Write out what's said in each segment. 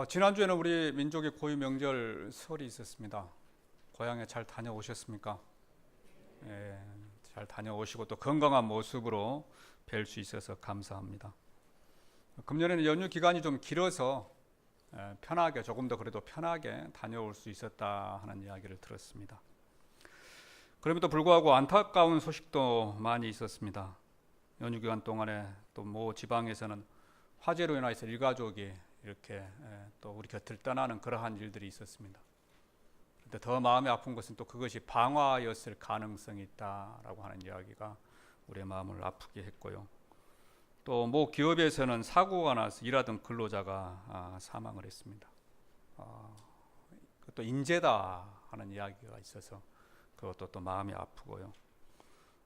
지난주에는 우리 민족의 고유 명절 설이 있었습니다. 고향에 잘 다녀오셨습니까? 예, 잘 다녀오시고 또 건강한 모습으로 뵐 수 있어서 감사합니다. 금년에는 연휴 기간이 좀 길어서 편하게, 조금 더 그래도 편하게 다녀올 수 있었다 하는 이야기를 들었습니다. 그럼에도 불구하고 안타까운 소식도 많이 있었습니다. 연휴 기간 동안에 또 모 지방에서는 화재로 인해서 일가족이 이렇게 또 우리 곁을 떠나는 그러한 일들이 있었습니다. 그런데 더 마음이 아픈 것은 또 그것이 방화였을 가능성이 있다라고 하는 이야기가 우리의 마음을 아프게 했고요. 또 모 기업에서는 사고가 나서 일하던 근로자가 사망을 했습니다. 그것도 인재다 하는 이야기가 있어서 그것도 또 마음이 아프고요.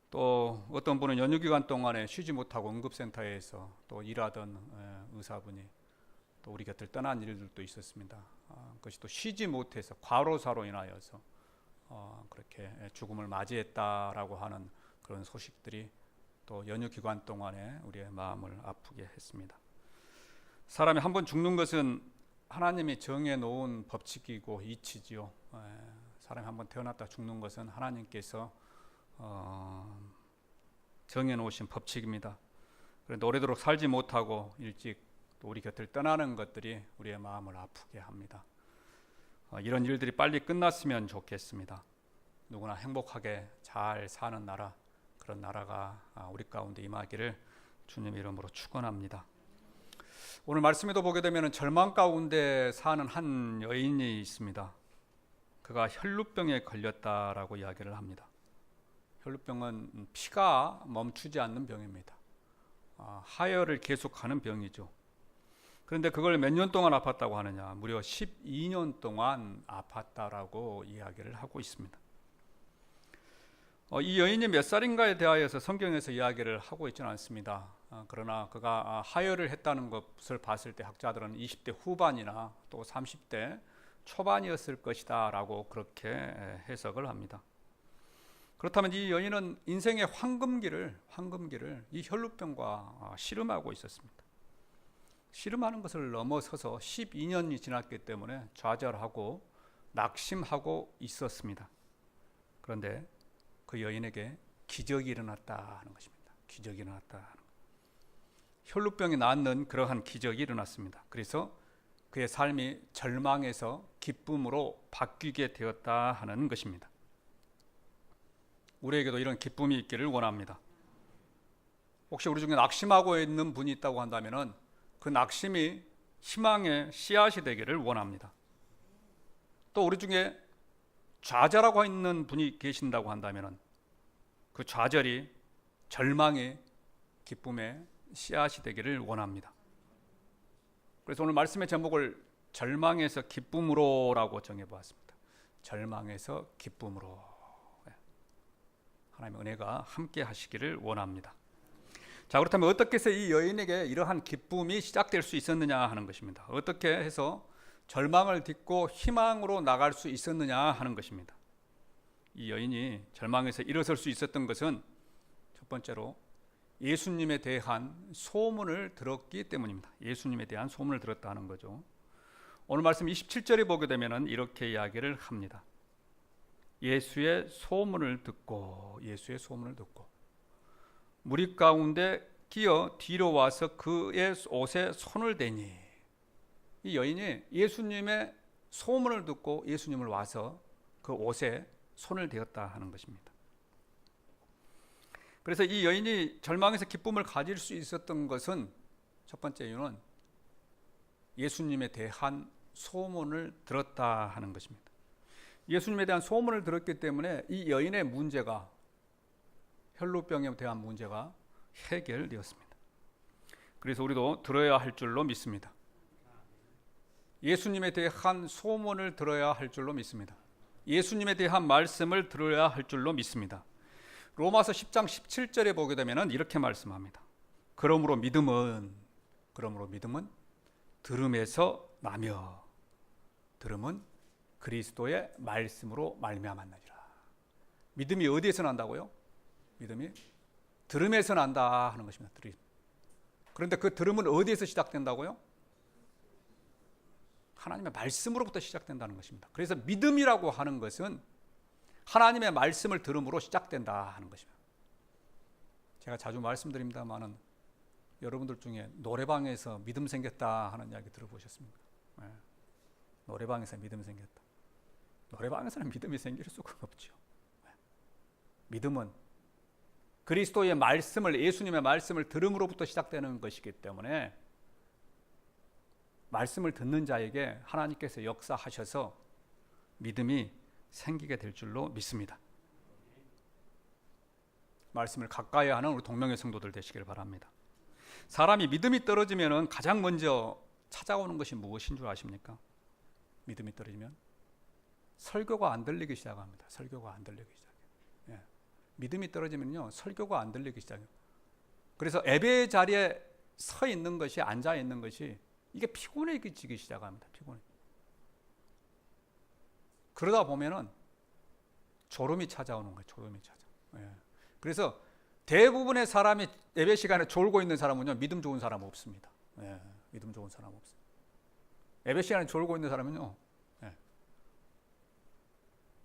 또 어떤 분은 연휴 기간 동안에 쉬지 못하고 응급센터에서 또 일하던 의사분이 또 우리 곁을 떠난 일들도 있었습니다. 그것이 또 쉬지 못해서 과로사로 인하여서 그렇게 죽음을 맞이했다라고 하는 그런 소식들이 또 연휴 기간 동안에 우리의 마음을 아프게 했습니다. 사람이 한 번 죽는 것은 하나님이 정해 놓은 법칙이고 이치지요. 사람이 한 번 태어났다 죽는 것은 하나님께서 정해 놓으신 법칙입니다. 그런데 오래도록 살지 못하고 일찍 또 우리 곁을 떠나는 것들이 우리의 마음을 아프게 합니다. 이런 일들이 빨리 끝났으면 좋겠습니다. 누구나 행복하게 잘 사는 나라, 그런 나라가 우리 가운데 임하기를 주님 이름으로 축원합니다. 오늘 말씀에도 보게 되면 절망 가운데 사는 한 여인이 있습니다. 그가 혈루병에 걸렸다라고 이야기를 합니다. 혈루병은 피가 멈추지 않는 병입니다. 하혈을 계속하는 병이죠. 그런데 그걸 몇 년 동안 아팠다고 하느냐? 무려 12년 동안 아팠다라고 이야기를 하고 있습니다. 이 여인이 몇 살인가에 대하여서 성경에서 이야기를 하고 있지는 않습니다. 그러나 그가 하혈을 했다는 것을 봤을 때 학자들은 20대 후반이나 또 30대 초반이었을 것이다 라고 그렇게 해석을 합니다. 그렇다면 이 여인은 인생의 황금기를 이 혈루병과 씨름하고 있었습니다. 씨름하는 것을 넘어서서 12년이 지났기 때문에 좌절하고 낙심하고 있었습니다. 그런데 그 여인에게 기적이 일어났다 하는 것입니다. 기적이 일어났다 하는 것. 혈루병이 낫는 그러한 기적이 일어났습니다. 그래서 그의 삶이 절망에서 기쁨으로 바뀌게 되었다 하는 것입니다. 우리에게도 이런 기쁨이 있기를 원합니다. 혹시 우리 중에 낙심하고 있는 분이 있다고 한다면 그 낙심이 희망의 씨앗이 되기를 원합니다. 또 우리 중에 좌절하고 있는 분이 계신다고 한다면 그 좌절이 절망의 기쁨의 씨앗이 되기를 원합니다. 그래서 오늘 말씀의 제목을 절망에서 기쁨으로라고 정해보았습니다. 절망에서 기쁨으로. 하나님의 은혜가 함께 하시기를 원합니다. 자, 그렇다면 어떻게 해서 이 여인에게 이러한 기쁨이 시작될 수 있었느냐 하는 것입니다. 어떻게 해서 절망을 딛고 희망으로 나갈 수 있었느냐 하는 것입니다. 이 여인이 절망에서 일어설 수 있었던 것은 첫 번째로 예수님에 대한 소문을 들었기 때문입니다. 예수님에 대한 소문을 들었다 하는 거죠. 오늘 말씀 27절에 보게 되면 이렇게 이야기를 합니다. 예수의 소문을 듣고 무리 가운데 기어 뒤로 와서 그의 옷에 손을 대니, 이 여인이 예수님의 소문을 듣고 예수님을 와서 그 옷에 손을 대었다 하는 것입니다. 그래서 이 여인이 절망에서 기쁨을 가질 수 있었던 것은 첫 번째 이유는 예수님에 대한 소문을 들었다 하는 것입니다. 예수님에 대한 소문을 들었기 때문에 이 여인의 문제가, 혈루병에 대한 문제가 해결되었습니다. 그래서 우리도 들어야 할 줄로 믿습니다. 예수님에 대한 소문을 들어야 할 줄로 믿습니다. 예수님에 대한 말씀을 들어야 할 줄로 믿습니다. 로마서 10장 17절에 보게 되면 이렇게 말씀합니다. 그러므로 믿음은 들음에서 나며 들음은 그리스도의 말씀으로 말미암았느니라. 믿음이 어디에서 난다고요? 믿음이 들음에서 난다 하는 것입니다. 그런데 그 들음은 어디에서 시작된다고요? 하나님의 말씀으로부터 시작된다는 것입니다. 그래서 믿음이라고 하는 것은 하나님의 말씀을 들음으로 시작된다 하는 것입니다. 제가 자주 말씀드립니다만은 여러분들 중에 노래방에서 믿음 생겼다 하는 이야기 들어보셨습니까? 네. 노래방에서 믿음 생겼다. 노래방에서는 믿음이 생길 수가 없죠. 네. 믿음은 그리스도의 말씀을, 예수님의 말씀을 들음으로부터 시작되는 것이기 때문에 말씀을 듣는 자에게 하나님께서 역사하셔서 믿음이 생기게 될 줄로 믿습니다. 말씀을 가까이 하는 우리 동명의 성도들 되시길 바랍니다. 사람이 믿음이 떨어지면 가장 먼저 찾아오는 것이 무엇인 줄 아십니까? 믿음이 떨어지면 설교가 안 들리기 시작합니다. 설교가 안 들리기 시작해요. 예. 믿음이 떨어지면요, 설교가 안 들리기 시작해요. 그래서 예배 자리에 서 있는 것이, 앉아 있는 것이 이게 피곤해지기 시작합니다. 피곤해. 그러다 보면은 졸음이 찾아오는 거예요. 졸음이 찾아. 예. 그래서 대부분의 사람이 예배 시간에 졸고 있는 사람은요, 믿음 좋은 사람 없습니다. 예. 믿음 좋은 사람 없어요. 예배 시간에 졸고 있는 사람은요, 예.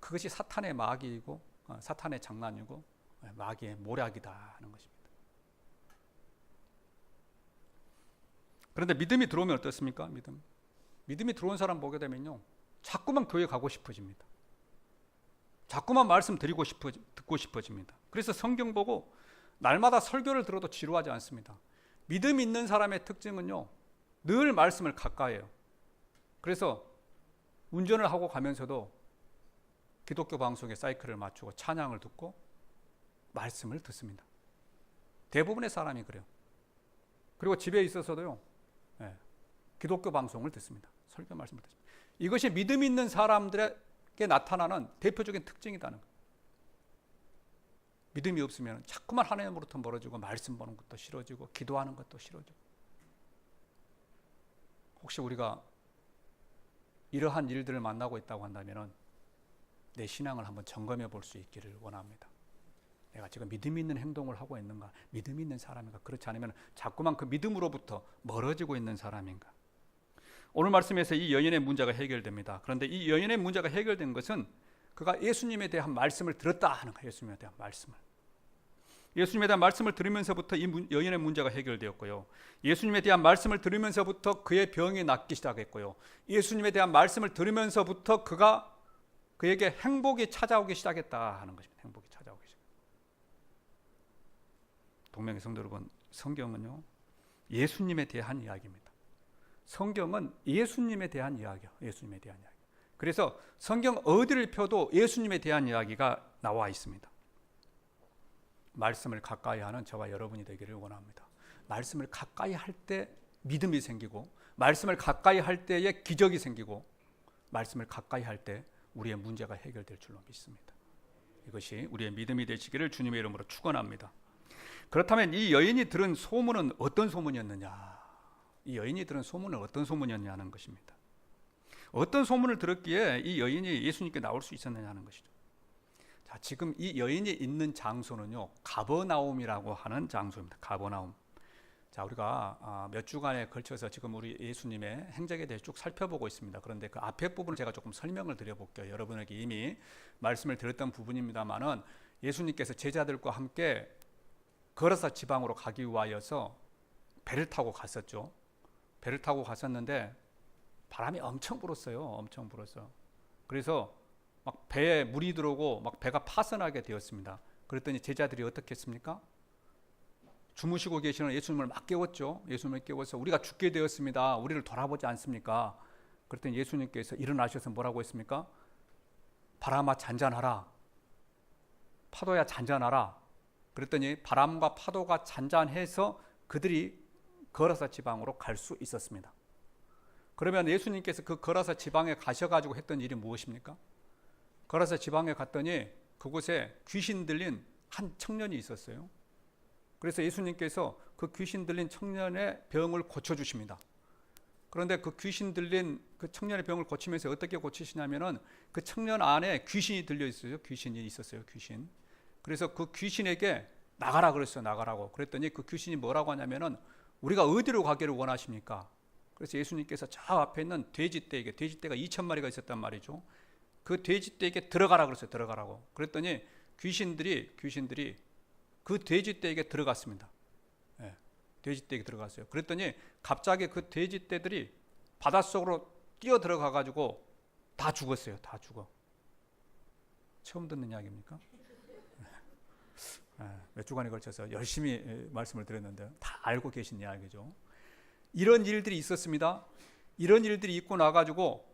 그것이 사탄의 마귀이고, 사탄의 장난이고, 마귀의 모략이다 하는 것입니다. 그런데 믿음이 들어오면 어떻습니까? 믿음이 들어온 사람 보게 되면요, 자꾸만 교회 가고 싶어집니다. 자꾸만 말씀 듣고 싶어집니다. 그래서 성경 보고 날마다 설교를 들어도 지루하지 않습니다. 믿음 있는 사람의 특징은요, 늘 말씀을 가까이 해요. 그래서 운전을 하고 가면서도 기독교 방송에 사이클을 맞추고 찬양을 듣고 말씀을 듣습니다. 대부분의 사람이 그래요. 그리고 집에 있어서도요, 예, 기독교 방송을 듣습니다. 설교 말씀을 듣습니다. 이것이 믿음 있는 사람들에게 나타나는 대표적인 특징이라는 거예요. 믿음이 없으면 자꾸만 하나님으로부터 멀어지고 말씀 보는 것도 싫어지고 기도하는 것도 싫어지고. 혹시 우리가 이러한 일들을 만나고 있다고 한다면 내 신앙을 한번 점검해 볼 수 있기를 원합니다. 내가 지금 믿음 있는 행동을 하고 있는가? 믿음 있는 사람인가? 그렇지 않으면 자꾸만 그 믿음으로부터 멀어지고 있는 사람인가? 오늘 말씀에서 이 여인의 문제가 해결됩니다. 그런데 이 여인의 문제가 해결된 것은 그가 예수님에 대한 말씀을 들었다 하는 거예요. 예수님에 대한 말씀을. 예수님에 대한 말씀을 들으면서부터 이 여인의 문제가 해결되었고요. 예수님에 대한 말씀을 들으면서부터 그의 병이 낫기 시작했고요. 예수님에 대한 말씀을 들으면서부터 그에게 행복이 찾아오기 시작했다 하는 것입니다. 행복이 찾아오기 시작. 동명의 성도 여러분, 성경은요, 예수님에 대한 이야기입니다. 성경은 예수님에 대한 이야기예요. 예수님에 대한 이야기. 그래서 성경 어디를 펴도 예수님에 대한 이야기가 나와 있습니다. 말씀을 가까이 하는 저와 여러분이 되기를 원합니다. 말씀을 가까이 할 때 믿음이 생기고, 말씀을 가까이 할 때에 기적이 생기고, 말씀을 가까이 할 때 우리의 문제가 해결될 줄로 믿습니다. 이것이 우리의 믿음이 되시기를 주님의 이름으로 축원합니다. 그렇다면 이 여인이 들은 소문은 어떤 소문이었느냐? 이 여인이 들은 소문은 어떤 소문이었냐는 것입니다. 어떤 소문을 들었기에 이 여인이 예수님께 나올 수 있었느냐 하는 것이죠. 자, 지금 이 여인이 있는 장소는요, 가버나움이라고 하는 장소입니다. 가버나움. 자, 우리가 몇 주간에 걸쳐서 지금 우리 예수님의 행적에 대해 쭉 살펴보고 있습니다. 그런데 그 앞에 부분을 제가 조금 설명을 드려볼게요. 여러분에게 이미 말씀을 드렸던 부분입니다만은 예수님께서 제자들과 함께 걸어서 지방으로 가기 위하여서 배를 타고 갔었죠. 배를 타고 갔었는데 바람이 엄청 불었어요. 엄청 불었어. 그래서 막 배에 물이 들어오고 막 배가 파선하게 되었습니다. 그랬더니 제자들이 어떻게 했습니까? 주무시고 계시는 예수님을 막 깨웠죠. 예수님을 깨워서 우리가 죽게 되었습니다. 우리를 돌아보지 않습니까? 그랬더니 예수님께서 일어나셔서 뭐라고 했습니까? 바람아 잔잔하라. 파도야 잔잔하라. 그랬더니 바람과 파도가 잔잔해서 그들이 걸어서 지방으로 갈 수 있었습니다. 그러면 예수님께서 그 걸어서 지방에 가셔가지고 했던 일이 무엇입니까? 걸어서 지방에 갔더니 그곳에 귀신 들린 한 청년이 있었어요. 그래서 예수님께서 그 귀신 들린 청년의 병을 고쳐주십니다. 그런데 그 귀신 들린 그 청년의 병을 고치면서 어떻게 고치시냐면은 그 청년 안에 귀신이 들려 있어요. 귀신이 있었어요. 귀신. 그래서 그 귀신에게 나가라 그랬어요. 나가라고. 그랬더니 그 귀신이 뭐라고 하냐면은 우리가 어디로 가기를 원하십니까? 그래서 예수님께서 저 앞에 있는 돼지떼에게, 돼지떼가 2,000마리가 있었단 말이죠. 그 돼지떼에게 들어가라 그랬어요. 들어가라고. 그랬더니 귀신들이 그 돼지떼에게 들어갔습니다. 예, 돼지떼에게 들어갔어요. 그랬더니 갑자기 그 돼지떼들이 바닷속으로 뛰어 들어가 가지고 다 죽었어요. 다 죽어. 처음 듣는 이야기입니까? 몇 주간에 걸쳐서 열심히 말씀을 드렸는데 다 알고 계신 이야기죠. 이런 일들이 있었습니다. 이런 일들이 있고 나가지고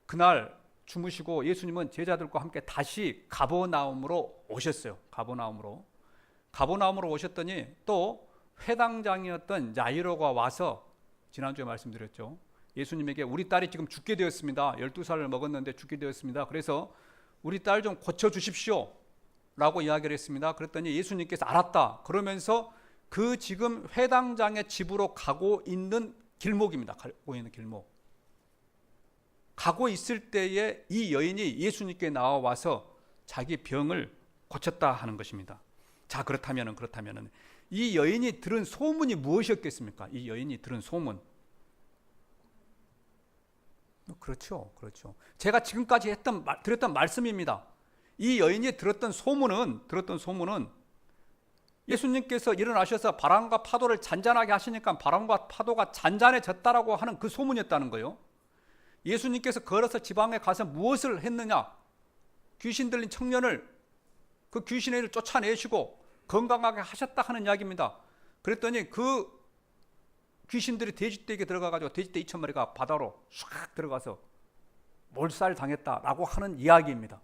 그날 주무시고 예수님은 제자들과 함께 다시 가버나움으로 오셨어요. 가버나움으로 오셨더니 또 회당장이었던 야이로가 와서, 지난주에 말씀드렸죠, 예수님에게 우리 딸이 지금 죽게 되었습니다. 12살을 먹었는데 죽게 되었습니다. 그래서 우리 딸 좀 고쳐주십시오 라고 이야기를 했습니다. 그랬더니 예수님께서 알았다 그러면서 그 지금 회당장의 집으로 가고 있는 길목입니다. 가고 있는 길목. 가고 있을 때에 이 여인이 예수님께 나와서 자기 병을 고쳤다 하는 것입니다. 자, 그렇다면은 이 여인이 들은 소문이 무엇이었겠습니까? 이 여인이 들은 소문. 그렇죠. 제가 지금까지 드렸던 말씀입니다. 이 여인이 들었던 소문은 예수님께서 일어나셔서 바람과 파도를 잔잔하게 하시니까 바람과 파도가 잔잔해졌다라고 하는 그 소문이었다는 거예요. 예수님께서 걸어서 지방에 가서 무엇을 했느냐? 귀신 들린 청년을, 그 귀신을 쫓아내시고 건강하게 하셨다 하는 이야기입니다. 그랬더니 그 귀신들이 돼지떼에게 들어가가지고 돼지떼 2,000마리가 바다로 샥 들어가서 몰살 당했다라고 하는 이야기입니다.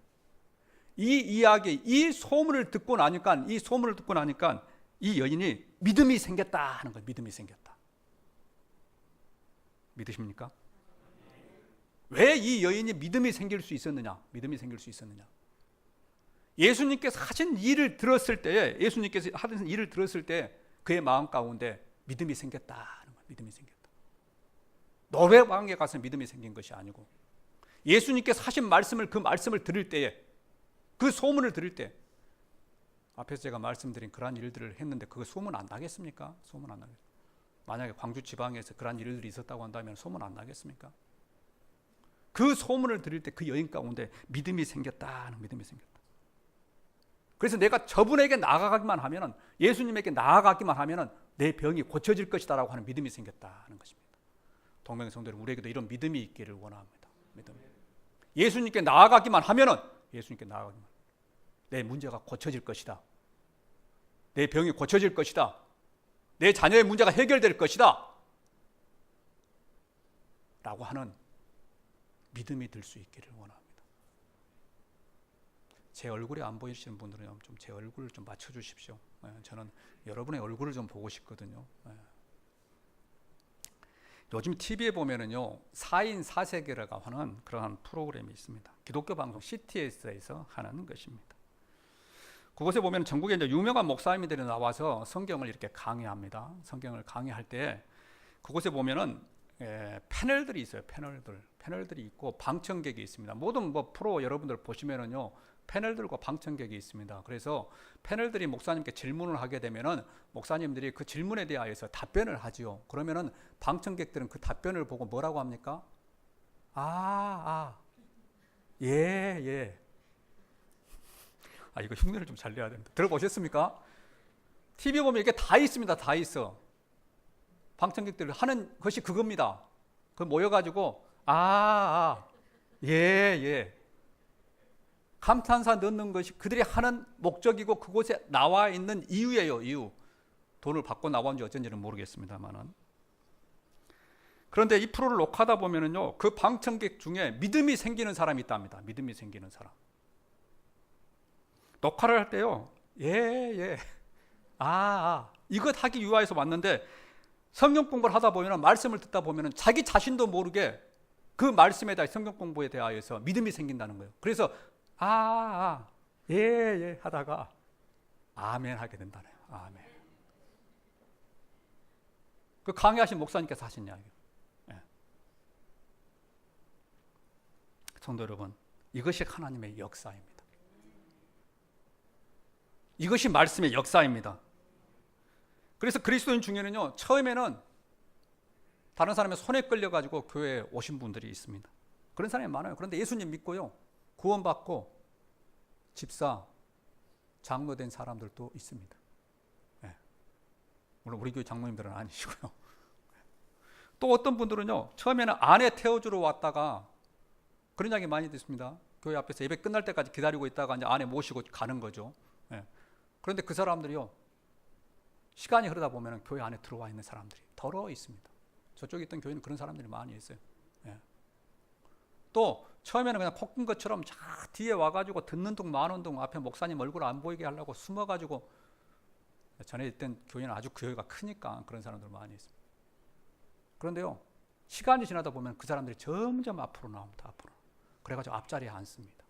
이 이야기, 이 소문을 듣고 나니까 이 여인이 믿음이 생겼다 하는 거예요. 믿음이 생겼다. 믿으십니까? 왜 이 여인이 믿음이 생길 수 있었느냐? 예수님께서 하신 일을 들었을 때, 그의 마음 가운데 믿음이 생겼다 하는 거예요. 믿음이 생겼다. 노래방에 가서 믿음이 생긴 것이 아니고, 예수님께서 하신 말씀을, 그 말씀을 들을 때에, 그 소문을 들을 때, 앞에서 제가 말씀드린 그러한 일들을 했는데 그거 소문 안 나겠습니까? 소문 안 나겠습니까? 만약에 광주 지방에서 그러한 일들이 있었다고 한다면 소문 안 나겠습니까? 그 소문을 들을 때 그 여인 가운데 믿음이 생겼다. 그래서 내가 저분에게 나아가기만 하면은, 예수님에게 나아가기만 하면은 내 병이 고쳐질 것이다라고 하는 믿음이 생겼다는 것입니다. 동명성도들, 우리에게도 이런 믿음이 있기를 원합니다. 예수님께 나아가기만 하면은, 내 문제가 고쳐질 것이다. 내 병이 고쳐질 것이다. 내 자녀의 문제가 해결될 것이다. 라고 하는 믿음이 들 수 있기를 원합니다. 제 얼굴이 안 보이시는 분들은 좀 제 얼굴을 좀 맞춰주십시오. 저는 여러분의 얼굴을 좀 보고 싶거든요. 요즘 TV에 보면은요, 4인 4세계라고 하는 그러한 프로그램이 있습니다. 기독교 방송 CTS에서 하는 것입니다. 그곳에 보면 전국에 이제 유명한 목사님들이 나와서 성경을 이렇게 강의합니다. 성경을 강의할 때 그곳에 보면은 패널들이 있어요. 패널들이 있고 방청객이 있습니다. 모든 프로 여러분들 보시면은요, 패널들과 방청객이 있습니다. 그래서 패널들이 목사님께 질문을 하게 되면은 목사님들이 그 질문에 대하여서 답변을 하지요. 그러면은 방청객들은 그 답변을 보고 뭐라고 합니까? 예. 이거 흉내를 좀 잘 내야 됩니다. 들어보셨습니까? TV 보면 이게 다 있습니다. 다 있어. 방청객들 하는 것이 그겁니다. 그 모여가지고 예. 감탄사 넣는 것이 그들이 하는 목적이고 그곳에 나와 있는 이유예요. 이유. 돈을 받고 나온지 어쩐지는 모르겠습니다만은. 그런데 이 프로를 녹화하다 보면은요, 그 방청객 중에 믿음이 생기는 사람이 있답니다. 믿음이 생기는 사람. 녹화를 할 때요, 예. 이것 하기 위해서 왔는데 성경 공부를 하다 보면, 말씀을 듣다 보면 자기 자신도 모르게 그 말씀에 대해, 성경 공부에 대하여서 믿음이 생긴다는 거예요. 그래서 예 하다가 아멘 하게 된다네요. 아멘. 그 강의하신 목사님께서 하신 이야기예요. 성도 여러분, 이것이 하나님의 역사입니다. 이것이 말씀의 역사입니다. 그래서 그리스도인 중에는요, 처음에는 다른 사람의 손에 끌려가지고 교회에 오신 분들이 있습니다. 그런 사람이 많아요. 그런데 예수님 믿고요, 구원받고 집사, 장로 된 사람들도 있습니다. 네. 물론 우리 교회 장로님들은 아니시고요. 또 어떤 분들은요, 처음에는 아내 태워주러 왔다가, 그런 이야기 많이 듣습니다. 교회 앞에서 예배 끝날 때까지 기다리고 있다가 이제 아내 모시고 가는 거죠. 네. 그런데 그 사람들이요, 시간이 흐르다 보면 교회 안에 들어와 있는 사람들이 더러 있습니다. 저쪽에 있던 교회는 그런 사람들이 많이 있어요. 네. 또 처음에는 그냥 코낀 것처럼 자 뒤에 와가지고 듣는 둥 마는 둥 앞에 목사님 얼굴 안 보이게 하려고 숨어가지고, 전에 있던 교회는 아주 교회가 크니까 그런 사람들 많이 있습니다. 그런데요, 시간이 지나다 보면 그 사람들이 점점 앞으로 나옵니다. 앞으로. 그래가지고 앞자리에 앉습니다.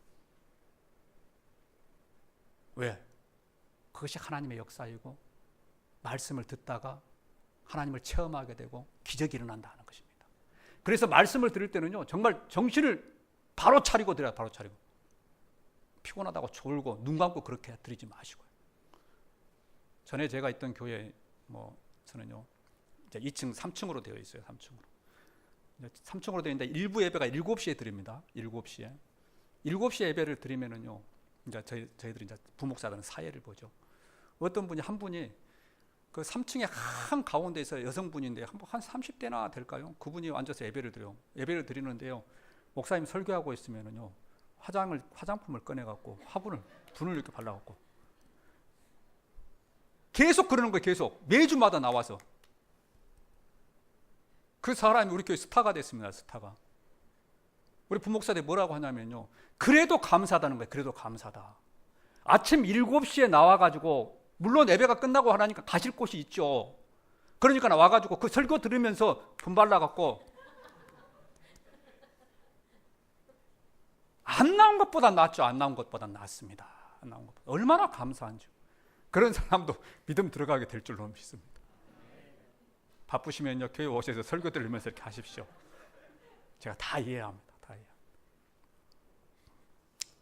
왜? 그것이 하나님의 역사이고, 말씀을 듣다가 하나님을 체험하게 되고 기적이 일어난다는 것입니다. 그래서 말씀을 들을 때는요, 정말 정신을 바로 차리고 들어야, 바로 차리고. 피곤하다고 졸고 눈 감고 그렇게 드리지 마시고요. 전에 제가 있던 교회 저는요, 이제 2층, 3층으로 되어 있어요. 3층으로 되어 있는데 일부 예배가 7시에 드립니다. 7시에. 7시에 예배를 드리면은요, 이제 저희들이 이제 부목사들은 사회를 보죠. 어떤 분이, 한 분이 그 3층에 한 가운데에서 여성분인데 한 30대나 될까요? 그분이 앉아서 예배를 드려요. 예배를 드리는데요, 목사님 설교하고 있으면은요, 화장품을 꺼내갖고 분을 이렇게 발라갖고 계속 그러는 거예요. 계속 매주마다 나와서. 그 사람이 우리 교회 스타가 됐습니다. 스타가. 우리 부목사들이 뭐라고 하냐면요, 그래도 감사하다는 거예요. 그래도 감사다. 아침 7시에 나와가지고, 물론 예배가 끝나고 하라니까 가실 곳이 있죠. 그러니까 와가지고 그 설교 들으면서 분 발라갖고 안 나온 것보다 낫죠. 안 나온 것보다 낫습니다. 안 나온 것보다. 얼마나 감사한지. 그런 사람도 믿음 들어가게 될 줄로 믿습니다. 바쁘시면요, 교회 오셔서 설교 들으면서 이렇게 하십시오. 제가 다 이해합니다. 다 이해.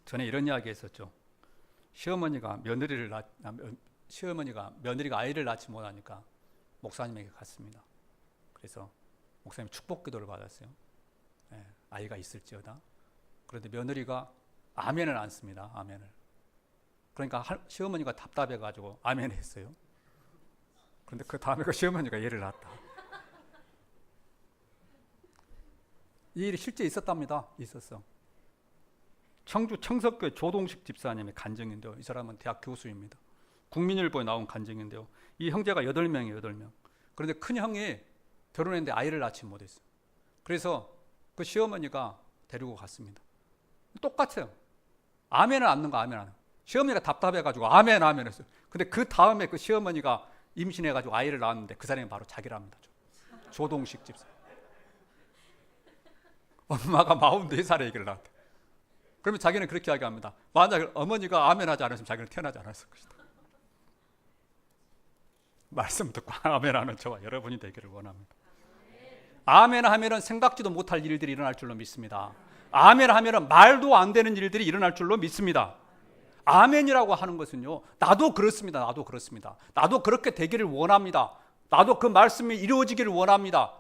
전에 이런 이야기 했었죠. 시어머니가 며느리가 아이를 낳지 못하니까 목사님에게 갔습니다. 그래서 목사님이 축복 기도를 받았어요. 네, 아이가 있을지어다. 그런데 며느리가 아멘을 안 씁니다. 아멘을. 그러니까 시어머니가 답답해가지고 아멘 했어요. 그런데 그 다음에 그 시어머니가 얘를 낳았다. 이 일이 실제 있었답니다. 있었어. 청주 청석교회 조동식 집사님의 간증인데요. 이 사람은 대학 교수입니다. 국민일보에 나온 간증인데요. 이 형제가 8명이에요. 8명. 그런데 큰 형이 결혼했는데 아이를 낳지 못했어요. 그래서 그 시어머니가 데리고 갔습니다. 똑같아요. 아멘을 안 넣는 거, 아멘 안 넣는 거. 시어머니가 답답해가지고 아멘 했어요. 근데 그 다음에 그 시어머니가 임신해가지고 아이를 낳았는데 그 사람이 바로 자기랍니다. 조동식 집사. 엄마가 44살에 아기를 낳았다. 그러면 자기는 그렇게 이야기합니다. 만약 어머니가 아멘하지 않았으면 자기는 태어나지 않았을 것이다. 말씀 듣고 아멘하는 저와 여러분이 되기를 원합니다. 아멘 하면은 생각지도 못할 일들이 일어날 줄로 믿습니다. 아멘 하면은 말도 안 되는 일들이 일어날 줄로 믿습니다. 아멘이라고 하는 것은요, 나도 그렇습니다. 나도 그렇습니다. 나도 그렇게 되기를 원합니다. 나도 그 말씀이 이루어지기를 원합니다.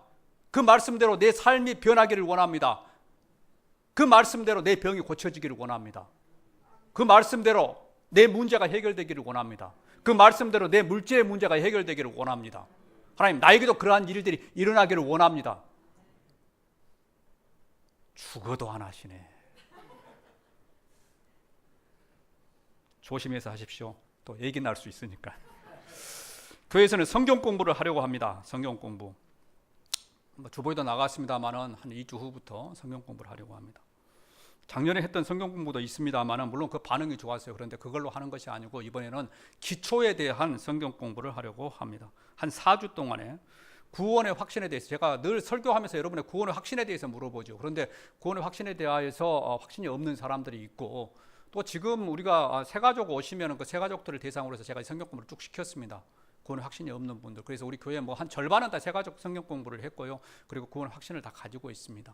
그 말씀대로 내 삶이 변하기를 원합니다. 그 말씀대로 내 병이 고쳐지기를 원합니다. 그 말씀대로 내 문제가 해결되기를 원합니다. 그 말씀대로 내 물질의 문제가 해결되기를 원합니다. 하나님, 나에게도 그러한 일들이 일어나기를 원합니다. 죽어도 안 하시네. 조심해서 하십시오. 또 얘기 날 수 있으니까. 교회에서는 성경 공부를 하려고 합니다. 성경 공부. 주보에도 나갔습니다만은 한 2주 후부터 성경 공부를 하려고 합니다. 작년에 했던 성경 공부도 있습니다만은 물론 그 반응이 좋았어요. 그런데 그걸로 하는 것이 아니고 이번에는 기초에 대한 성경 공부를 하려고 합니다. 한 4주 동안에 구원의 확신에 대해서, 제가 늘 설교하면서 여러분의 구원의 확신에 대해서 물어보죠. 그런데 구원의 확신에 대해서 확신이 없는 사람들이 있고, 또 지금 우리가 새가족 오시면 그 새가족들을 대상으로 해서 제가 성경 공부를 쭉 시켰습니다. 구원의 확신이 없는 분들. 그래서 우리 교회 한 절반은 다 새가족 성경 공부를 했고요. 그리고 구원의 확신을 다 가지고 있습니다.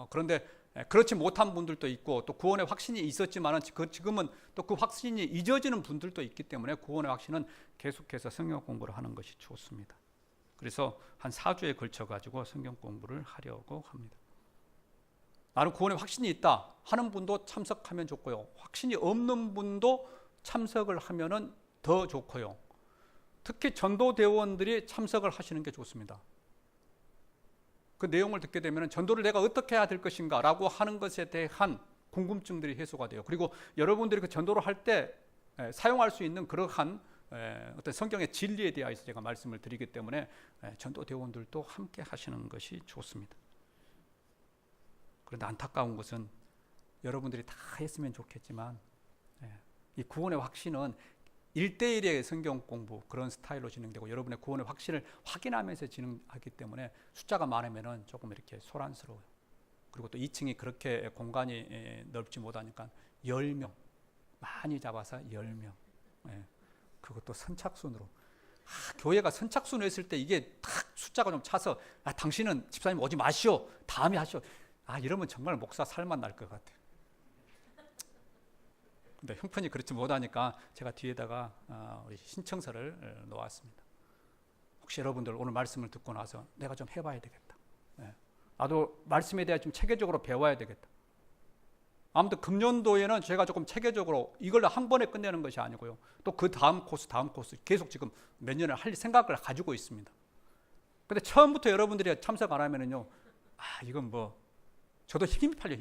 그런데 그렇지 못한 분들도 있고, 또 구원의 확신이 있었지만은 지금은 또 그 확신이 잊어지는 분들도 있기 때문에 구원의 확신은 계속해서 성경 공부를 하는 것이 좋습니다. 그래서 한 4주에 걸쳐 가지고 성경 공부를 하려고 합니다. 나는 구원에 확신이 있다 하는 분도 참석하면 좋고요. 확신이 없는 분도 참석을 하면은 더 좋고요. 특히 전도대원들이 참석을 하시는 게 좋습니다. 그 내용을 듣게 되면 전도를 내가 어떻게 해야 될 것인가 라고 하는 것에 대한 궁금증들이 해소가 돼요. 그리고 여러분들이 그 전도를 할 때 사용할 수 있는 그러한 어떤 성경의 진리에 대해서 제가 말씀을 드리기 때문에 전도대원들도 함께 하시는 것이 좋습니다. 그런데 안타까운 것은 여러분들이 다 했으면 좋겠지만 이 구원의 확신은 1대1의 성경 공부 그런 스타일로 진행되고 여러분의 구원의 확신을 확인하면서 진행하기 때문에 숫자가 많으면 조금 이렇게 소란스러워요. 그리고 또 2층이 그렇게 공간이 넓지 못하니까 10명 많이 잡아서 10명 그것도 선착순으로 교회가 선착순 했을 때 이게 탁 숫자가 좀 차서 당신은 집사님 오지 마시오 다음에 하시오 이러면 정말 목사 살만 날 것 같아요. 근데 형편이 그렇지 못하니까 제가 뒤에다가 우리 신청서를 놓았습니다. 혹시 여러분들 오늘 말씀을 듣고 나서 내가 좀 해봐야 되겠다. 나도 말씀에 대해 좀 체계적으로 배워야 되겠다. 아무튼 금년도에는 제가 조금 체계적으로 이걸 한 번에 끝내는 것이 아니고요. 또 그 다음 코스 계속 지금 몇 년을 할 생각을 가지고 있습니다. 근데 처음부터 여러분들이 참석 안 하면은요, 이건 뭐 저도 힘이 팔려.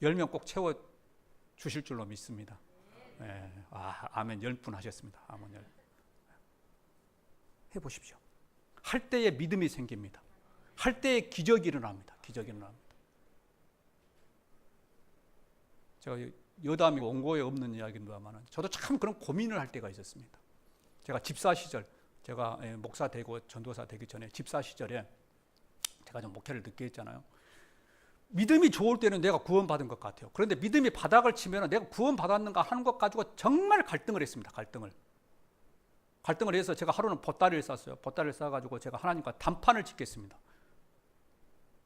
10명 꼭 채워 주실 줄로 믿습니다. 아멘 10분 하셨습니다. 아멘 10분. 해보십시오. 할 때에 믿음이 생깁니다. 할 때에 기적이 일어납니다. 제가 여담이 원고에 없는 이야기입니다만 저도 참 그런 고민을 할 때가 있었습니다. 제가 집사 시절, 제가 목사 되고 전도사 되기 전에 집사 시절에 제가 좀 목회를 늦게 했잖아요. 믿음이 좋을 때는 내가 구원받은 것 같아요. 그런데 믿음이 바닥을 치면 내가 구원받았는가 하는 것 가지고 정말 갈등을 했습니다. 갈등을 해서 제가 하루는 보따리를 쌌어요. 보따리를 싸가지고 제가 하나님과 단판을 짓겠습니다.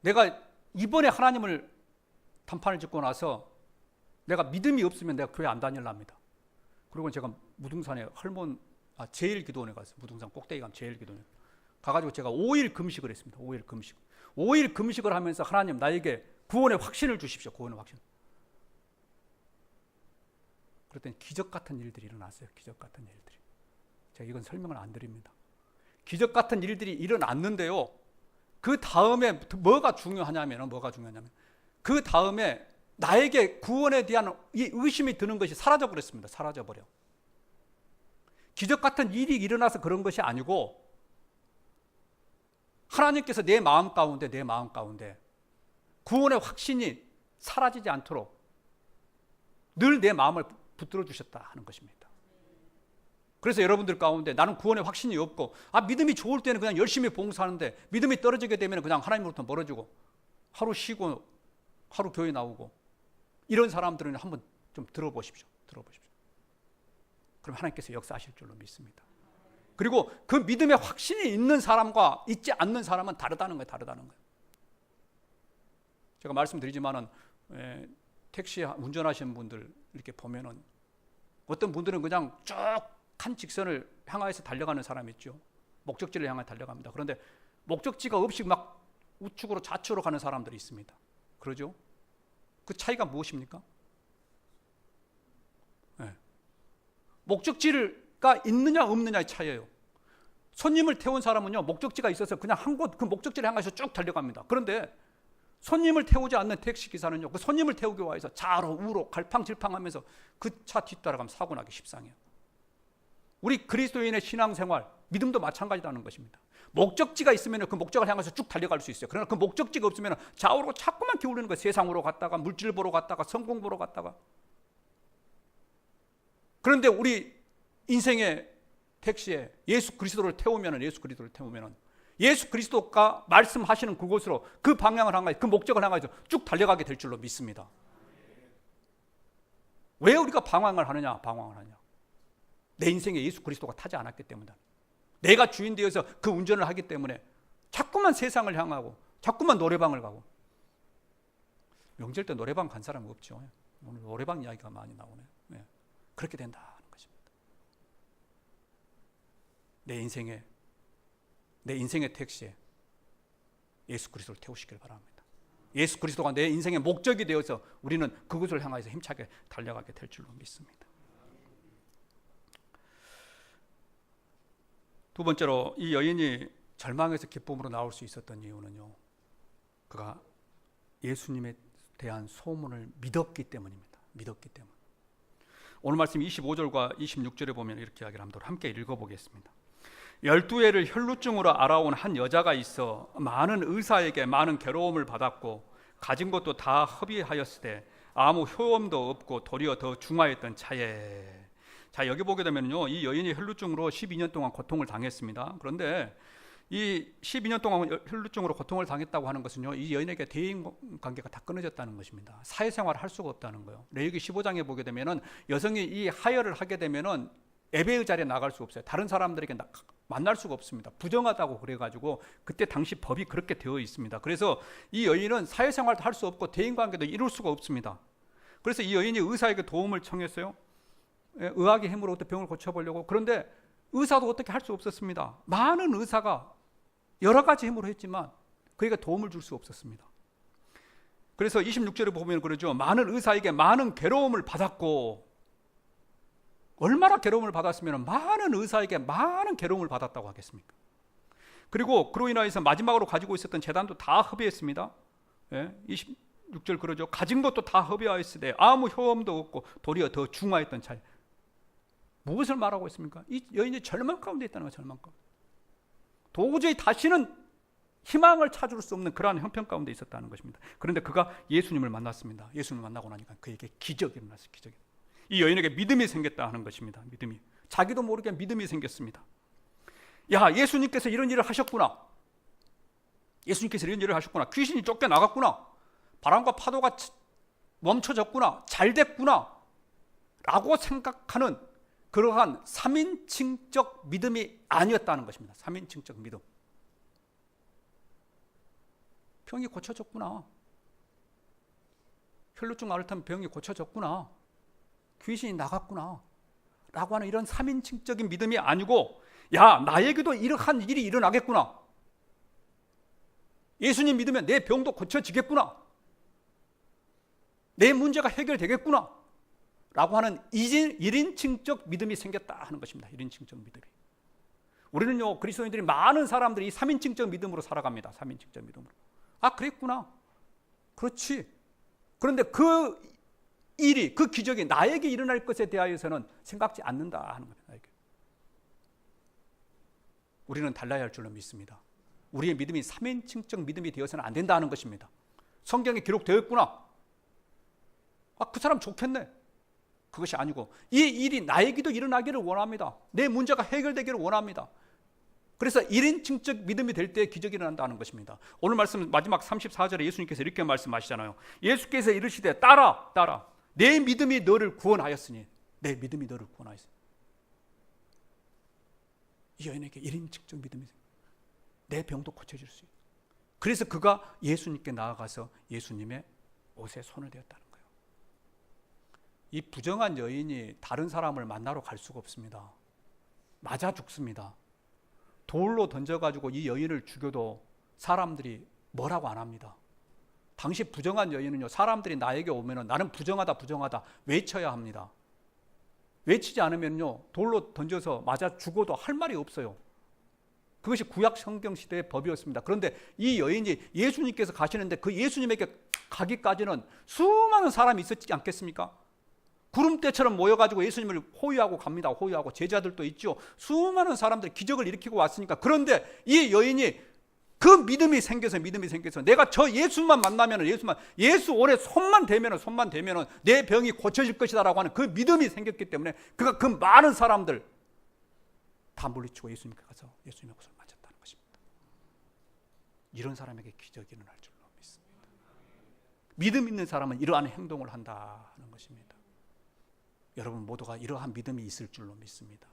내가 이번에 하나님을 단판을 짓고 나서 내가 믿음이 없으면 내가 교회 안 다닐랍니다. 그리고 제가 무등산에 제일기도원에 갔어요. 무등산 꼭대기 가면 제일기도원 가가지고 제가 5일 금식을 했습니다. 5일 금식을 하면서 하나님 나에게 구원의 확신을 주십시오. 구원의 확신. 그랬더니 기적 같은 일들이 일어났어요. 기적 같은 일들이. 제가 이건 설명을 안 드립니다. 기적 같은 일들이 일어났는데요. 그 다음에 뭐가 중요하냐면 그 다음에 나에게 구원에 대한 이 의심이 드는 것이 사라져버렸습니다. 사라져버려. 기적 같은 일이 일어나서 그런 것이 아니고 하나님께서 내 마음 가운데 구원의 확신이 사라지지 않도록 늘 내 마음을 붙들어 주셨다 하는 것입니다. 그래서 여러분들 가운데 나는 구원의 확신이 없고 믿음이 좋을 때는 그냥 열심히 봉사하는데 믿음이 떨어지게 되면 그냥 하나님으로부터 멀어지고 하루 쉬고 하루 교회 나오고 이런 사람들은 한번 좀 들어보십시오. 그럼 하나님께서 역사하실 줄로 믿습니다. 그리고 그 믿음의 확신이 있는 사람과 있지 않는 사람은 다르다는 거예요. 제가 말씀드리지만은 택시 운전하시는 분들 이렇게 보면은 어떤 분들은 그냥 쭉 한 직선을 향하여서 달려가는 사람이 있죠. 목적지를 향해 달려갑니다. 그런데 목적지가 없이 막 우측으로 좌측으로 가는 사람들이 있습니다. 그러죠? 그 차이가 무엇입니까? 목적지가 있느냐 없느냐의 차이예요. 손님을 태운 사람은요, 목적지가 있어서 그냥 한 곳 그 목적지를 향해서 쭉 달려갑니다. 그런데 손님을 태우지 않는 택시기사는요, 그 손님을 태우기 위해서 좌로 우로 갈팡질팡하면서 그 차 뒤따라가면 사고 나기 십상이에요. 우리 그리스도인의 신앙생활, 믿음도 마찬가지라는 것입니다. 목적지가 있으면 그 목적을 향해서 쭉 달려갈 수 있어요. 그러나 그 목적지가 없으면 좌우로 자꾸만 기울이는 거예요. 세상으로 갔다가 물질 보러 갔다가 성공 보러 갔다가. 그런데 우리 인생의 택시에 예수 그리스도를 태우면 예수 그리스도가 말씀하시는 그곳으로 그 방향을 향하여 그 목적을 향하여 쭉 달려가게 될 줄로 믿습니다. 왜 우리가 방황을 하느냐? 내 인생에 예수 그리스도가 타지 않았기 때문이다. 내가 주인 되어서 그 운전을 하기 때문에 자꾸만 세상을 향하고 자꾸만 노래방을 가고. 명절 때 노래방 간 사람 없죠. 오늘 노래방 이야기가 많이 나오네. 그렇게 된다는 것입니다. 내 인생에 내 인생의 택시에 예수 그리스도를 태우시길 바랍니다. 예수 그리스도가 내 인생의 목적이 되어서 우리는 그것을 향해서 힘차게 달려가게 될 줄로 믿습니다. 두 번째로 이 여인이 절망에서 기쁨으로 나올 수 있었던 이유는요, 그가 예수님에 대한 소문을 믿었기 때문입니다. 믿었기 때문. 오늘 말씀 25절과 26절에 보면 이렇게 이야기를 합니다. 함께 읽어보겠습니다. 12해를 혈루증으로 알아온 한 여자가 있어 많은 의사에게 많은 괴로움을 받았고 가진 것도 다 허비하였으되 아무 효험도 없고 도리어 더 중하였던 차에. 자, 여기 보게 되면요, 이 여인이 혈루증으로 12년 동안 고통을 당했습니다. 그런데 이 12년 동안 혈루증으로 고통을 당했다고 하는 것은요, 이 여인에게 대인 관계가 다 끊어졌다는 것입니다. 사회생활을 할 수가 없다는 거예요. 레위기 15장에 보게 되면은 여성이 이 하혈을 하게 되면은 예배의 자리에 나갈 수 없어요. 다른 사람들에게 만날 수가 없습니다. 부정하다고 그래가지고 그때 당시 법이 그렇게 되어 있습니다. 그래서 이 여인은 사회생활도 할 수 없고 대인관계도 이룰 수가 없습니다. 그래서 이 여인이 의사에게 도움을 청했어요. 의학의 힘으로부터 병을 고쳐보려고. 그런데 의사도 어떻게 할 수 없었습니다. 많은 의사가 여러 가지 힘으로 했지만 그에게 도움을 줄 수 없었습니다. 그래서 26절에 보면 그러죠. 많은 의사에게 많은 괴로움을 받았고, 얼마나 괴로움을 받았으면 많은 의사에게 많은 괴로움을 받았다고 하겠습니까? 그리고 그로 인하여서 마지막으로 가지고 있었던 재단도 다 허비했습니다. 26절 그러죠. 가진 것도 다 허비하였으되 아무 효험도 없고 도리어 더 중하였던 차에. 무엇을 말하고 있습니까? 이 여인이 절망 가운데 있다는 거예요. 절망 가운데. 도저히 다시는 희망을 찾을 수 없는 그러한 형편 가운데 있었다는 것입니다. 그런데 그가 예수님을 만났습니다. 예수님을 만나고 나니까 그에게 기적이 일어났어요. 기적이. 이 여인에게 믿음이 생겼다 하는 것입니다. 믿음이. 자기도 모르게 믿음이 생겼습니다. 야, 예수님께서 이런 일을 하셨구나. 예수님께서 이런 일을 하셨구나. 귀신이 쫓겨나갔구나. 바람과 파도가 멈춰졌구나. 잘 됐구나. 라고 생각하는 그러한 3인칭적 믿음이 아니었다는 것입니다. 3인칭적 믿음. 병이 고쳐졌구나. 혈루증 앓았다면 병이 고쳐졌구나. 귀신이 나갔구나. 라고 하는 이런 3인칭적인 믿음이 아니고, 야, 나에게도 이러한 일이 일어나겠구나. 예수님 믿으면 내 병도 고쳐지겠구나. 내 문제가 해결되겠구나. 라고 하는 1인칭적 믿음이 생겼다 하는 것입니다. 1인칭적 믿음이. 우리는요, 그리스도인들이 많은 사람들이 이 3인칭적 믿음으로 살아갑니다. 3인칭적 믿음으로. 아, 그랬구나. 그렇지. 그런데 그 일이, 그 기적이 나에게 일어날 것에 대하여서는 생각지 않는다 하는 겁니다. 나에게. 우리는 달라야 할 줄로 믿습니다. 우리의 믿음이 3인칭적 믿음이 되어서는 안 된다는 것입니다. 성경에 기록되어 있구나. 아, 그 사람 좋겠네. 그것이 아니고 이 일이 나에게도 일어나기를 원합니다. 내 문제가 해결되기를 원합니다. 그래서 1인칭적 믿음이 될 때 기적이 일어난다는 것입니다. 오늘 말씀 마지막 34절에 예수님께서 이렇게 말씀하시잖아요. 예수께서 이르시되 따라 내 믿음이 너를 구원하였으니. 내 믿음이 너를 구원하였으니. 이 여인에게 1인칭적 믿음이 내 병도 고쳐질 수 있고. 그래서 그가 예수님께 나아가서 예수님의 옷에 손을 대었다는 거예요. 이 부정한 여인이 다른 사람을 만나러 갈 수가 없습니다. 맞아 죽습니다. 돌로 던져가지고 이 여인을 죽여도 사람들이 뭐라고 안 합니다. 당시 부정한 여인은요, 사람들이 나에게 오면은 나는 부정하다 외쳐야 합니다. 외치지 않으면요, 돌로 던져서 맞아 죽어도 할 말이 없어요. 그것이 구약 성경 시대의 법이었습니다. 그런데 이 여인이 예수님께서 가시는데 그 예수님에게 가기까지는 수많은 사람이 있었지 않겠습니까? 구름대처럼 모여가지고 예수님을 호위하고 갑니다. 호위하고 제자들도 있죠. 수많은 사람들이 기적을 일으키고 왔으니까. 그런데 이 여인이 그 믿음이 생겨서 내가 저 예수만 만나면 예수 오래 손만 대면은 내 병이 고쳐질 것이다라고 하는 그 믿음이 생겼기 때문에 그가 그 많은 사람들 다 물리치고 예수님께 가서 예수님의 옷을 만졌다는 것입니다. 이런 사람에게 기적이 일어날 줄로 믿습니다. 믿음 있는 사람은 이러한 행동을 한다 하는 것입니다. 여러분 모두가 이러한 믿음이 있을 줄로 믿습니다.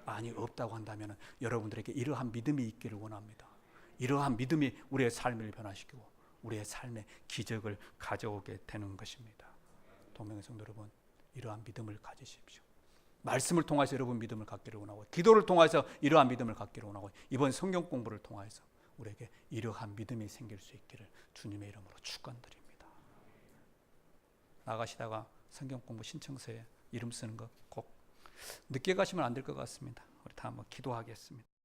아니 없다고 한다면 여러분들에게 이러한 믿음이 있기를 원합니다. 이러한 믿음이 우리의 삶을 변화시키고 우리의 삶에 기적을 가져오게 되는 것입니다. 동명의 성도 여러분, 이러한 믿음을 가지십시오. 말씀을 통해서 여러분 믿음을 갖기를 원하고, 기도를 통해서 이러한 믿음을 갖기를 원하고, 이번 성경 공부를 통해서 우리에게 이러한 믿음이 생길 수 있기를 주님의 이름으로 축원드립니다. 나가시다가 성경 공부 신청서에 이름 쓰는 거 꼭 늦게 가시면 안 될 것 같습니다. 우리 다 한번 기도하겠습니다.